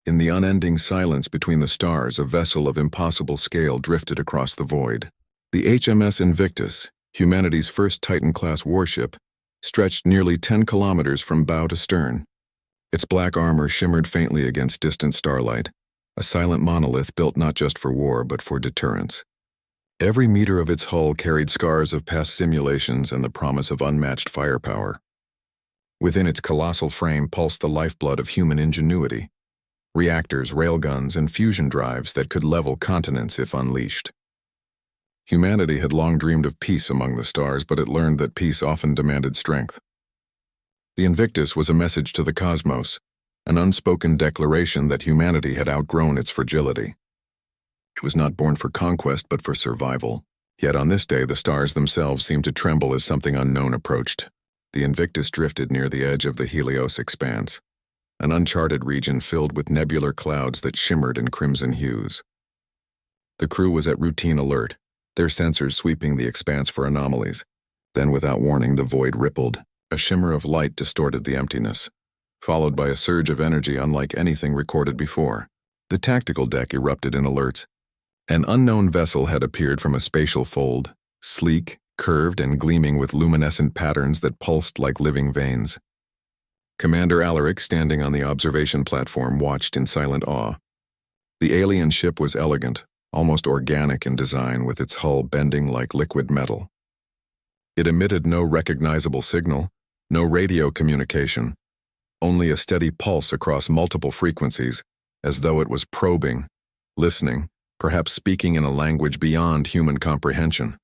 In the unending silence between the stars, a vessel of impossible scale drifted across the void. The HMS Invictus, humanity's first Titan-class warship, stretched nearly 10 kilometers from bow to stern. Its black armor shimmered faintly against distant starlight, a silent monolith built not just for war but for deterrence. Every meter of its hull carried scars of past simulations and the promise of unmatched firepower. Within its colossal frame pulsed the lifeblood of human ingenuity. Reactors, railguns, and fusion drives that could level continents if unleashed. Humanity had long dreamed of peace among the stars, but it learned that peace often demanded strength. The Invictus was a message to the cosmos, an unspoken declaration that humanity had outgrown its fragility. It was not born for conquest but for survival. Yet on this day the stars themselves seemed to tremble as something unknown approached. The Invictus drifted near the edge of the Helios expanse, an uncharted region filled with nebular clouds that shimmered in crimson hues. The crew was at routine alert, their sensors sweeping the expanse for anomalies. Then without warning the void rippled. A shimmer of light distorted the emptiness, followed by a surge of energy unlike anything recorded before. The tactical deck erupted in alerts. An unknown vessel had appeared from a spatial fold, sleek, curved, and gleaming with luminescent patterns that pulsed like living veins. Commander Alaric, standing on the observation platform, watched in silent awe. The alien ship was elegant, almost organic in design, with its hull bending like liquid metal. It emitted no recognizable signal, no radio communication, only a steady pulse across multiple frequencies, as though it was probing, listening, perhaps speaking in a language beyond human comprehension.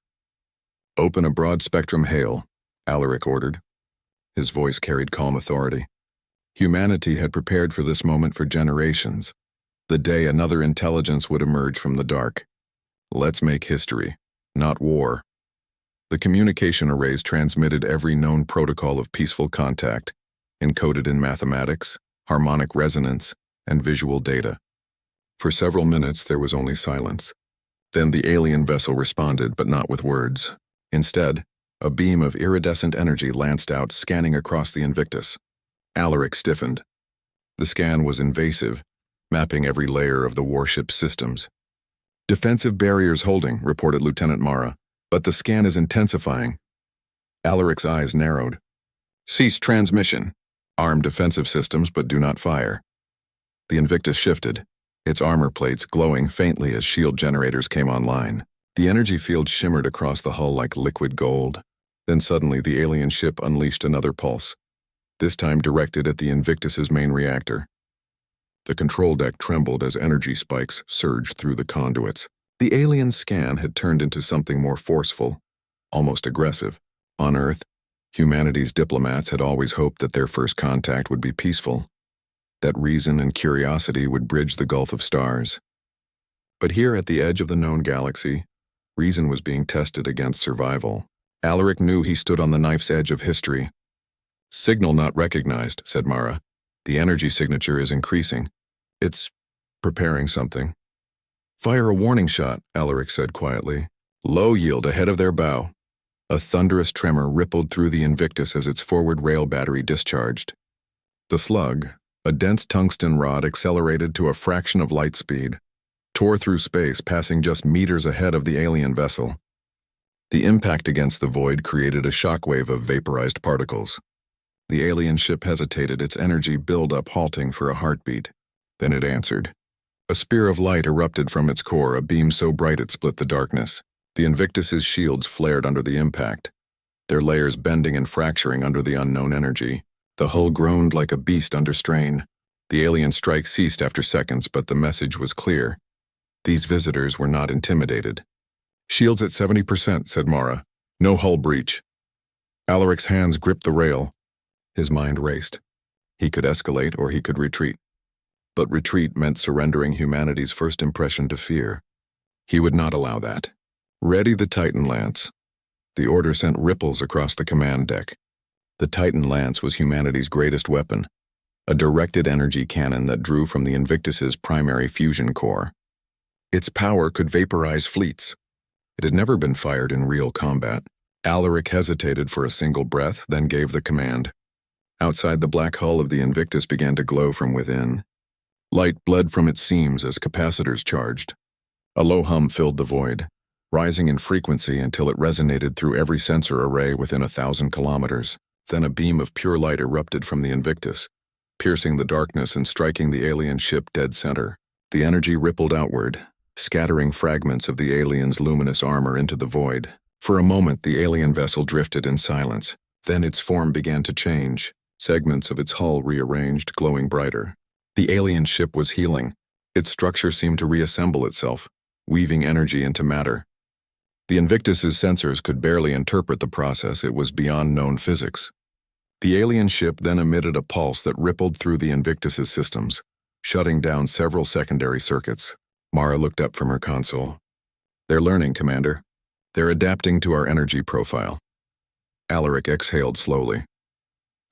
"Open a broad-spectrum hail," Alaric ordered. His voice carried calm authority. Humanity had prepared for this moment for generations, the day another intelligence would emerge from the dark. Let's make history, not war. The communication arrays transmitted every known protocol of peaceful contact, encoded in mathematics, harmonic resonance, and visual data. For several minutes there was only silence. Then the alien vessel responded, but not with words. Instead, a beam of iridescent energy lanced out, scanning across the Invictus. Alaric stiffened. The scan was invasive, mapping every layer of the warship's systems. "Defensive barriers holding," reported Lieutenant Mara, "but the scan is intensifying." Alaric's eyes narrowed. "Cease transmission. Arm defensive systems, but do not fire." The Invictus shifted, its armor plates glowing faintly as shield generators came online. The energy field shimmered across the hull like liquid gold. Then suddenly the alien ship unleashed another pulse, this time directed at the Invictus's main reactor. The control deck trembled as energy spikes surged through the conduits. The alien scan had turned into something more forceful, almost aggressive. On Earth, humanity's diplomats had always hoped that their first contact would be peaceful, that reason and curiosity would bridge the gulf of stars. But here at the edge of the known galaxy, reason was being tested against survival. Alaric knew he stood on the knife's edge of history. "Signal not recognized," said Mara. "The energy signature is increasing. It's preparing something." "Fire a warning shot," Alaric said quietly. "Low yield ahead of their bow." A thunderous tremor rippled through the Invictus as its forward rail battery discharged. The slug, a dense tungsten rod accelerated to a fraction of light speed, tore through space, passing just meters ahead of the alien vessel. The impact against the void created a shockwave of vaporized particles. The alien ship hesitated, its energy build-up halting for a heartbeat. Then it answered. A spear of light erupted from its core, a beam so bright it split the darkness. The Invictus's shields flared under the impact, their layers bending and fracturing under the unknown energy. The hull groaned like a beast under strain. The alien strike ceased after seconds, but the message was clear. These visitors were not intimidated. "Shields at 70%, said Mara. "No hull breach." Alaric's hands gripped the rail. His mind raced. He could escalate or he could retreat. But retreat meant surrendering humanity's first impression to fear. He would not allow that. "Ready the Titan Lance." The order sent ripples across the command deck. The Titan Lance was humanity's greatest weapon, a directed energy cannon that drew from the Invictus's primary fusion core. Its power could vaporize fleets. It had never been fired in real combat. Alaric hesitated for a single breath, then gave the command. Outside, the black hull of the Invictus began to glow from within. Light bled from its seams as capacitors charged. A low hum filled the void, rising in frequency until it resonated through every sensor array within 1,000 kilometers. Then a beam of pure light erupted from the Invictus, piercing the darkness and striking the alien ship dead center. The energy rippled outward, scattering fragments of the alien's luminous armor into the void. For a moment, the alien vessel drifted in silence. Then its form began to change, segments of its hull rearranged, glowing brighter. The alien ship was healing. Its structure seemed to reassemble itself, weaving energy into matter. The Invictus's sensors could barely interpret the process. It was beyond known physics. The alien ship then emitted a pulse that rippled through the Invictus's systems, shutting down several secondary circuits. Mara looked up from her console. "They're learning, Commander. They're adapting to our energy profile." Alaric exhaled slowly.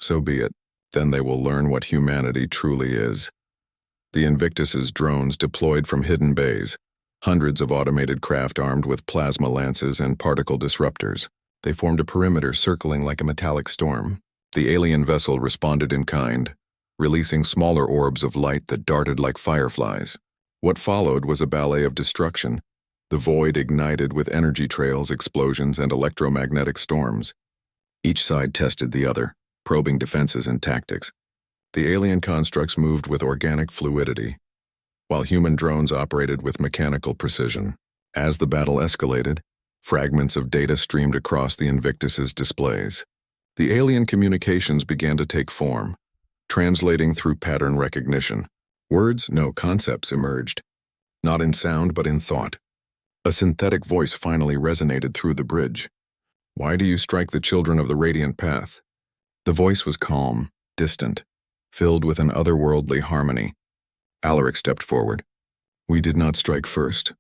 "So be it. Then they will learn what humanity truly is." The Invictus's drones deployed from hidden bays, hundreds of automated craft armed with plasma lances and particle disruptors. They formed a perimeter circling like a metallic storm. The alien vessel responded in kind, releasing smaller orbs of light that darted like fireflies. What followed was a ballet of destruction. The void ignited with energy trails, explosions, and electromagnetic storms. Each side tested the other, probing defenses and tactics. The alien constructs moved with organic fluidity, while human drones operated with mechanical precision. As the battle escalated, fragments of data streamed across the Invictus's displays. The alien communications began to take form, translating through pattern recognition. Words, no, concepts emerged, not in sound but in thought. A synthetic voice finally resonated through the bridge. "Why do you strike the children of the radiant path?" The voice was calm, distant, filled with an otherworldly harmony. Alaric stepped forward. "We did not strike first.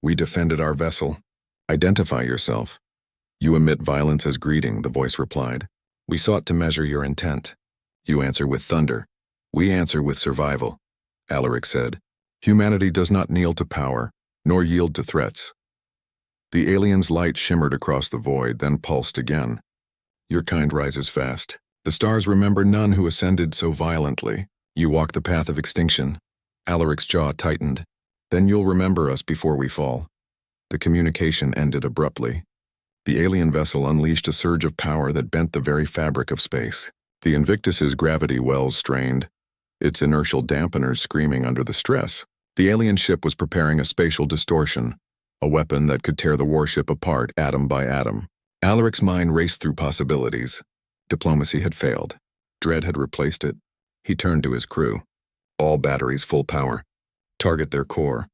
We defended our vessel." "Identify yourself." "You emit violence as greeting," the voice replied. "We sought to measure your intent." "You answer with thunder." "We answer with survival," Alaric said. "Humanity does not kneel to power, nor yield to threats." The alien's light shimmered across the void, then pulsed again. "Your kind rises fast. The stars remember none who ascended so violently. You walk the path of extinction." Alaric's jaw tightened. "Then you'll remember us before we fall." The communication ended abruptly. The alien vessel unleashed a surge of power that bent the very fabric of space. The Invictus's gravity wells strained, its inertial dampeners screaming under the stress. The alien ship was preparing a spatial distortion, a weapon that could tear the warship apart atom by atom. Alaric's mind raced through possibilities. Diplomacy had failed. Dread had replaced it. He turned to his crew. "All batteries full power. Target their core.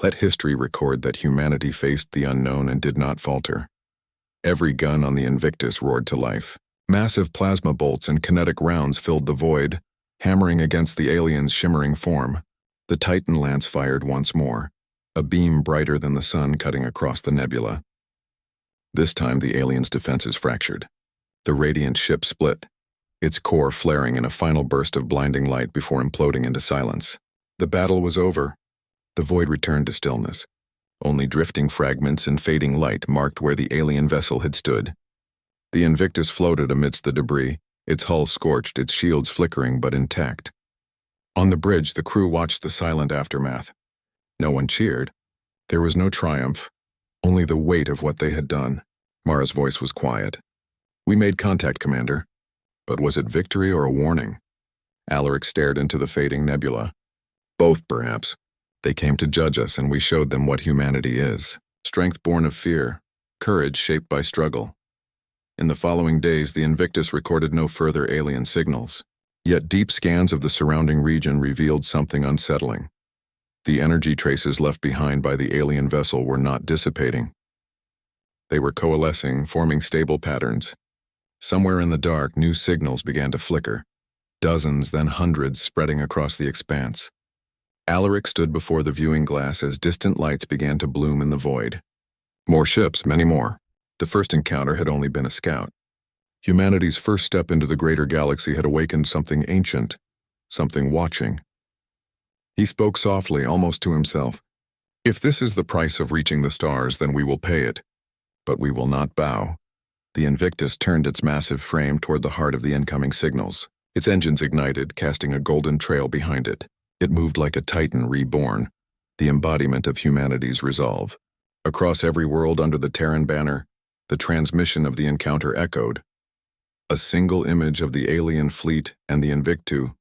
Let history record that humanity faced the unknown and did not falter." Every gun on the Invictus roared to life. Massive plasma bolts and kinetic rounds filled the void, hammering against the alien's shimmering form. The Titan lance fired once more, a beam brighter than the sun cutting across the nebula. This time the alien's defenses fractured. The radiant ship split, its core flaring in a final burst of blinding light before imploding into silence. The battle was over. The void returned to stillness. Only drifting fragments and fading light marked where the alien vessel had stood. The Invictus floated amidst the debris, its hull scorched, its shields flickering but intact. On the bridge, the crew watched the silent aftermath. No one cheered. There was no triumph, only the weight of what they had done. Mara's voice was quiet. "We made contact, Commander. But was it victory or a warning?" Alaric stared into the fading nebula. "Both, perhaps. They came to judge us, and we showed them what humanity is. Strength born of fear, courage shaped by struggle." In the following days, the Invictus recorded no further alien signals. Yet deep scans of the surrounding region revealed something unsettling. The energy traces left behind by the alien vessel were not dissipating. They were coalescing, forming stable patterns. Somewhere in the dark, new signals began to flicker. Dozens, then hundreds, spreading across the expanse. Alaric stood before the viewing glass as distant lights began to bloom in the void. More ships, many more. The first encounter had only been a scout. Humanity's first step into the greater galaxy had awakened something ancient, something watching. He spoke softly, almost to himself. "If this is the price of reaching the stars, then we will pay it. But we will not bow." The Invictus turned its massive frame toward the heart of the incoming signals. Its engines ignited, casting a golden trail behind it. It moved like a titan reborn, the embodiment of humanity's resolve. Across every world under the Terran banner, the transmission of the encounter echoed. A single image of the alien fleet and the Invictu,